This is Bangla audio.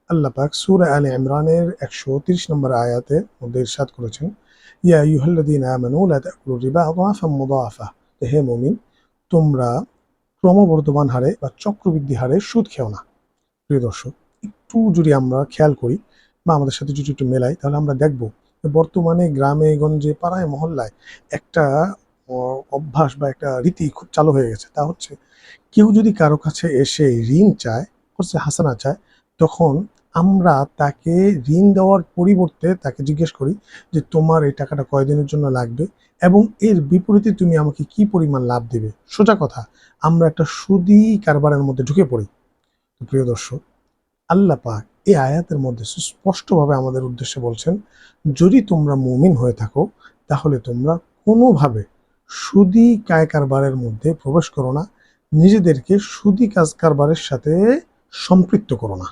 আল্লাহ পাক সূরা আলে ইমরানের 130 নম্বর আয়াতের মধ্যে ইরশাদ করেছেন, ইয়া আইয়ুহাল্লাযীনা আমানু লা তাকুলু রিবা আদআফাম মুদাআফা। হে মুমিন, তোমরা ক্রমবর্ধমান হারে বা চক্রবৃদ্ধি হারে সুদ খেও না। প্রিয় দর্শক, একটু যদি আমরা খেয়াল করি বা আমাদের সাথে যদি একটু মেলাই, তাহলে আমরা দেখব যে বর্তমানে গ্রামে গঞ্জে পাড়ায় মহল্লায় একটা অভ্যাস বা একটা রীতি খুব চালু হয়ে গেছে। তা হচ্ছে, কেউ যদি কারো কাছে এসে ঋণ চায়, হচ্ছে হাসানা চায়, তখন আমরা তাকে ঋণ দেওয়ার পরিবর্তে তাকে জিজ্ঞেস করি যে তোমার এই টাকাটা কয়দিনের জন্য লাগবে এবং এর বিপরীতে তুমি আমাকে কি পরিমাণ লাভ দেবে। সোজা কথা, আমরা একটা সুদী কারবারের মধ্যে ঢুকে পড়ি। তো প্রিয় দর্শক, আল্লাহ পাক এই আয়াতের মধ্যে সুস্পষ্টভাবে আমাদের উদ্দেশ্যে বলছেন, যদি তোমরা মুমিন হয়ে থাকো তাহলে তোমরা কোনোভাবে সুদী কায় কারবারের মধ্যে প্রবেশ করো না, নিজেদেরকে সুদী কাজ কারবারের সাথে সম্পৃক্ত করো না।